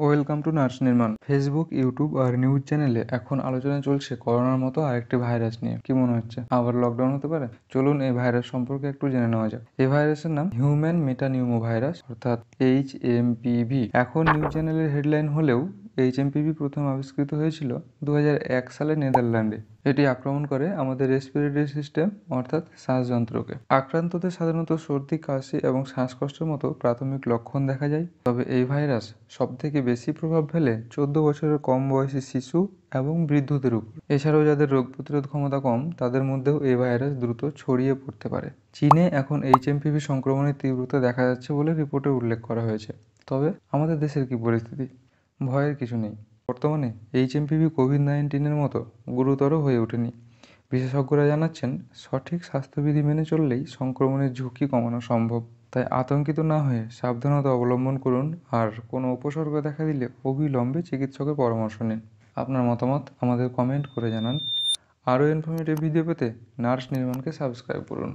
Welcome to nurse নির্মাণ। Facebook, YouTube আর news চ্যানেলে এখন আলোচনা চলছে করোনার মতো আরেকটি ভাইরাস নিয়ে। কি মনে হচ্ছে আবার লকডাউন হতে পারে? চলুন এই ভাইরাস সম্পর্কে একটু জেনে নেওয়া যাক। এই ভাইরাসের নাম হিউম্যান মেটানিউমো ভাইরাস অর্থাৎ HMPV। এখন নিউজ চ্যানেলের হেডলাইন হলেও HMPV প্রথম আবিষ্কৃত হয়েছিল 2001 সালে নেদারল্যান্ডে। এটি আক্রমণ করে আমাদের রেসপিরেটরি সিস্টেম অর্থাৎ শ্বাসযন্ত্রকে। আক্রান্তদের সাধারণত সর্দি, কাশি এবং শ্বাসকষ্টের মতো প্রাথমিক লক্ষণ দেখা যায়। তবে এই ভাইরাস সবথেকে বেশি প্রভাব ফেলে 14 বছরের কম বয়সী শিশু এবং বৃদ্ধদের উপর। এছাড়াও যাদের রোগ প্রতিরোধ ক্ষমতা কম তাদের মধ্যেও এই ভাইরাস দ্রুত ছড়িয়ে পড়তে পারে। চীনে এখন HMPV সংক্রমণের তীব্রতা দেখা যাচ্ছে বলে রিপোর্টে উল্লেখ করা হয়েছে। তবে আমাদের দেশের কি পরিস্থিতি? ভয়ের কিছু নেই। বর্তমানে HMPV কোভিড-19-এর মতো গুরুতর হয়ে ওঠেনি। বিশেষজ্ঞরা জানাচ্ছেন, সঠিক স্বাস্থ্যবিধি মেনে চললেই সংক্রমণের ঝুঁকি কমানো সম্ভব। তাই আতঙ্কিত না হয়ে সাবধানতা অবলম্বন করুন, আর কোনো উপসর্গ দেখা দিলে অবিলম্বে চিকিৎসকের পরামর্শ নিন। আপনার মতামত আমাদের কমেন্ট করে জানান। আরও ইনফরমেটিভ ভিডিও পেতে নার্স নির্মাণকে সাবস্ক্রাইব করুন।